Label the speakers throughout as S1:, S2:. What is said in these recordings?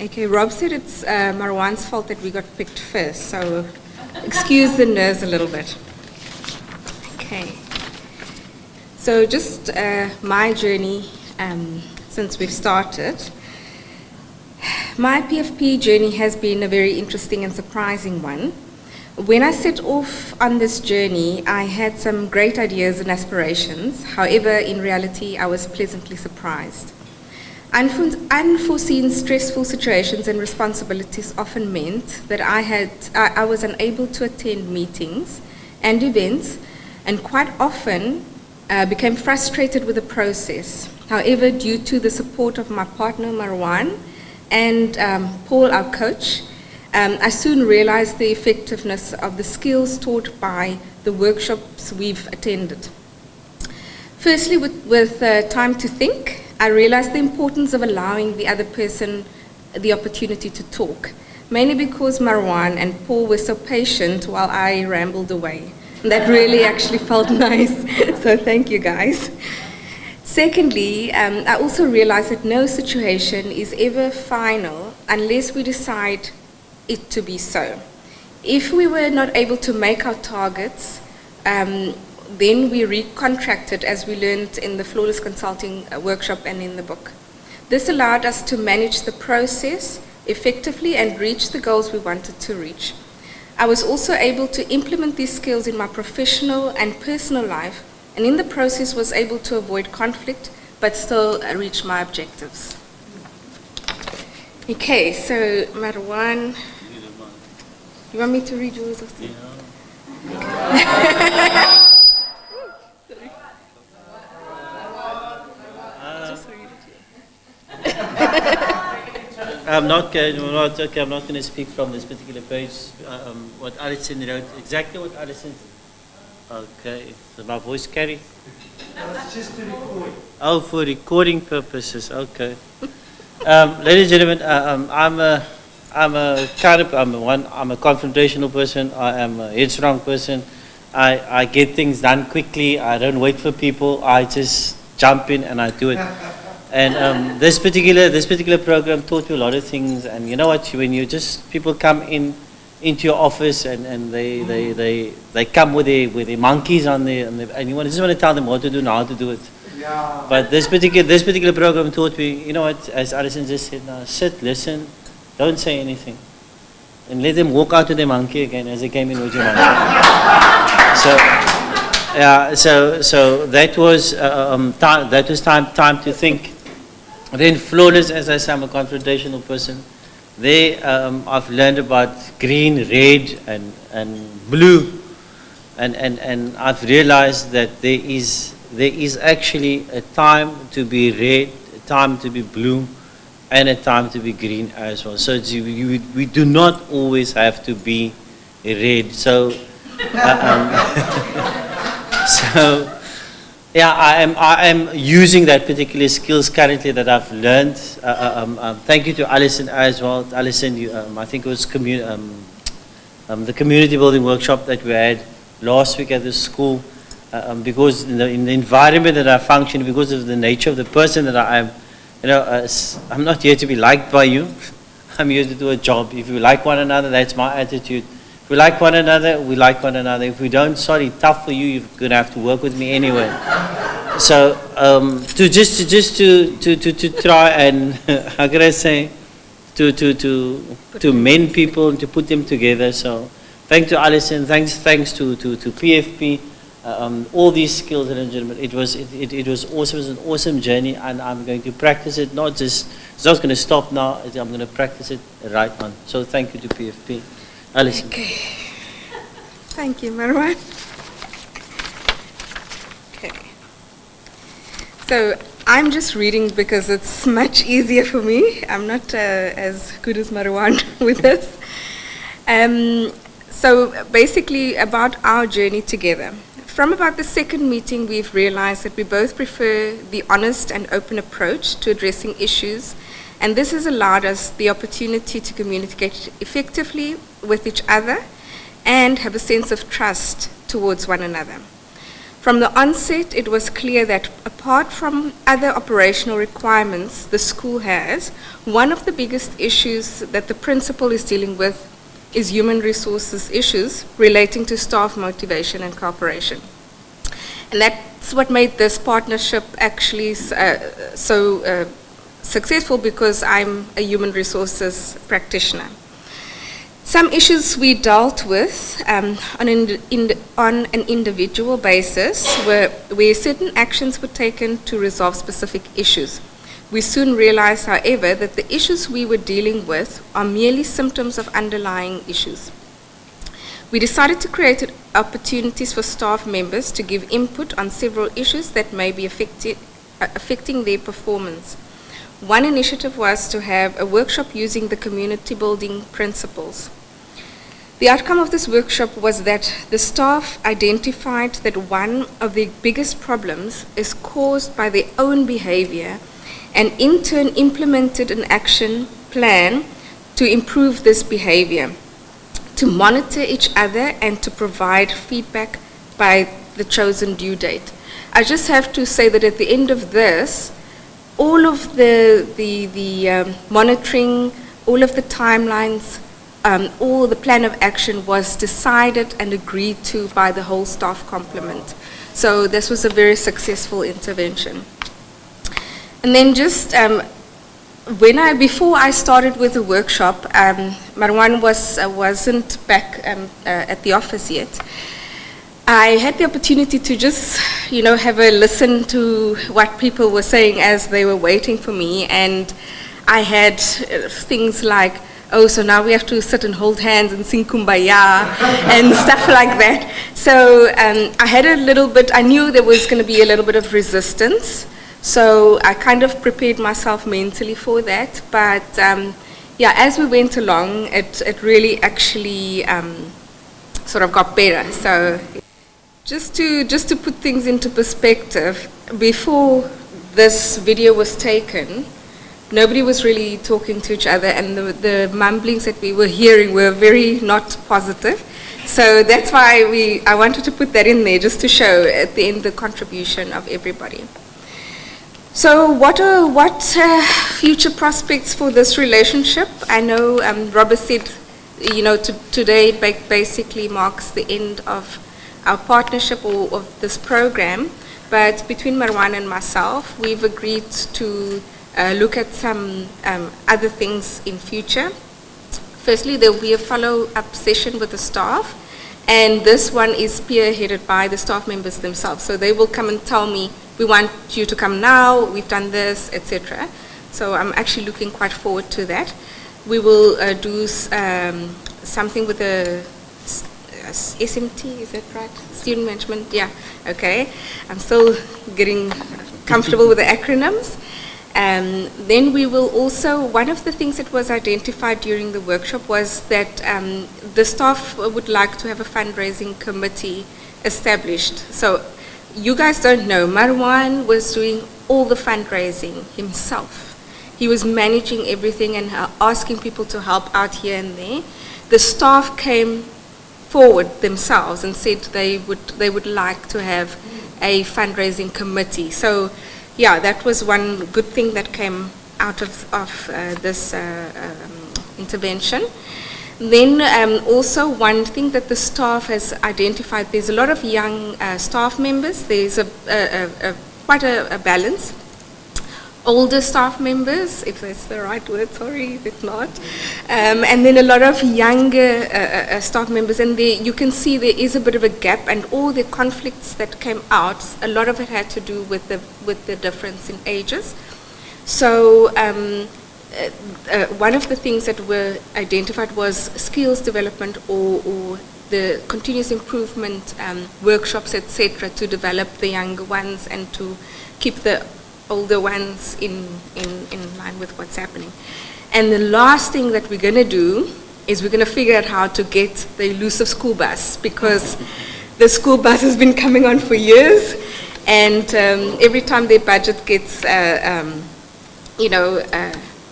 S1: Okay, Rob said it's Marwan's fault that we got picked first, so excuse the nerves a little bit. Okay, so just my journey since we've started. My PFP journey has been a very interesting and surprising one. When I set off on this journey, I had some great ideas and aspirations. However, in reality, I was pleasantly surprised. Unforeseen stressful situations and responsibilities often meant that I was unable to attend meetings and events, and quite often became frustrated with the process. However, due to the support of my partner Marwan and Paul, our coach, I soon realized the effectiveness of the skills taught by the workshops we've attended. Firstly, with time to think, I realized the importance of allowing the other person the opportunity to talk, mainly because Marwan and Paul were so patient while I rambled away. And that really actually felt nice, so thank you guys. Secondly, I also realized that no situation is ever final unless we decide it to be so. If we were not able to make our targets, then we recontracted, as we learned in the Flawless Consulting workshop and in the book. This allowed us to manage the process effectively and reach the goals we wanted to reach. I was also able to implement these skills in my professional and personal life, and in the process was able to avoid conflict but still reach my objectives. Okay, so Marwan, you want me to read yours or something? Yeah.
S2: I'm not going to speak from this particular page. What Alison wrote, exactly what Alison. Okay, does my voice carry?
S3: That's just to record.
S2: Oh, for recording purposes. Okay. Ladies and gentlemen, I'm a confrontational person. I am a headstrong person. I get things done quickly. I don't wait for people. I just jump in and I do it. And this particular program taught me a lot of things. And you know what? When you just people come into your office and they come with their monkeys on the and you just want to tell them what to do and how to do it.
S3: Yeah.
S2: But this particular program taught me, you know what? As Alison just said, now sit, listen, don't say anything, and let them walk out to their monkey again as they came in with your monkey. So that was time to think. Then Flawless, as I say, I'm a confrontational person. I've learned about green, red, and blue, and I've realized that there is actually a time to be red, a time to be blue, and a time to be green as well. So we do not always have to be red. So, yeah, I am using that particular skills currently that I've learned. Thank you to Alison as well. Alison, I think it was the community building workshop that we had last week at the school. Because in the environment that I function, because of the nature of the person that I am, I'm not here to be liked by you. I'm here to do a job. If you like one another, that's my attitude. If we like one another, we like one another. If we don't, sorry, tough for you. You're gonna have to work with me anyway. So to try and how can I say to mend people and to put them together. So thanks to Alison, thanks to PFP. All these skills, ladies and gentlemen, it was awesome. It was an awesome journey, and I'm going to practice it. It's not going to stop now. I'm going to practice it right on. So thank you to PFP, Alison.
S1: Okay. Thank you, Marwan. Okay. So I'm just reading because it's much easier for me. I'm not as good as Marwan with this. So basically about our journey together. From about the second meeting, we've realized that we both prefer the honest and open approach to addressing issues, and this has allowed us the opportunity to communicate effectively with each other and have a sense of trust towards one another. From the onset, it was clear that apart from other operational requirements the school has, one of the biggest issues that the principal is dealing with is human resources issues relating to staff motivation and cooperation. And that's what made this partnership actually so successful, because I'm a human resources practitioner. Some issues we dealt with on an individual basis were where certain actions were taken to resolve specific issues. We soon realized, however, that the issues we were dealing with are merely symptoms of underlying issues. We decided to create opportunities for staff members to give input on several issues that may be affecting their performance. One initiative was to have a workshop using the community building principles. The outcome of this workshop was that the staff identified that one of the biggest problems is caused by their own behavior, and in turn implemented an action plan to improve this behavior, to monitor each other, and to provide feedback by the chosen due date. I just have to say that at the end of this, all of the monitoring, all of the timelines, all the plan of action was decided and agreed to by the whole staff complement. So this was a very successful intervention. And then just before I started with the workshop, Marwan wasn't back at the office yet. I had the opportunity to just, have a listen to what people were saying as they were waiting for me, and I had things like, oh, so now we have to sit and hold hands and sing Kumbaya and stuff like that. So I had I knew there was going to be a little bit of resistance, so I kind of prepared myself mentally for that. But as we went along, it really actually sort of got better. So just to put things into perspective, before this video was taken, nobody was really talking to each other, and the mumblings that we were hearing were very not positive. So that's why I wanted to put that in there, just to show at the end the contribution of everybody. So what future prospects for this relationship? I know Robert said, today basically marks the end of our partnership or of this program, but between Marwan and myself, we've agreed to look at some other things in future. Firstly, there will be a follow-up session with the staff, and this one is spearheaded by the staff members themselves. So they will come and tell me, we want you to come now, we've done this, etc. So I'm actually looking quite forward to that. We will do something with the SMT, is that right? Student management, yeah, okay. I'm still getting comfortable with the acronyms. Then we will also, one of the things that was identified during the workshop was that the staff would like to have a fundraising committee established. So you guys don't know, Marwan was doing all the fundraising himself. He was managing everything and asking people to help out here and there. The staff came forward themselves and said they would like to have a fundraising committee. So yeah, that was one good thing that came out of this intervention. Then also one thing that the staff has identified, there's a lot of young staff members. There's quite a balance. Older staff members, if that's the right word, sorry if it's not. And then a lot of younger staff members, and you can see there is a bit of a gap, and all the conflicts that came out, a lot of it had to do with the difference in ages. So one of the things that were identified was skills development or the continuous improvement workshops, etc., to develop the younger ones and to keep the older ones in line with what's happening. And the last thing that we're going to do is we're going to figure out how to get the elusive school bus, because the school bus has been coming on for years, and every time their budget gets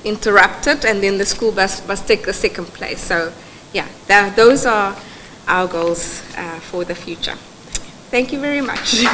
S1: interrupted, and then the school bus must take the second place. So yeah, those are our goals for the future. Thank you very much.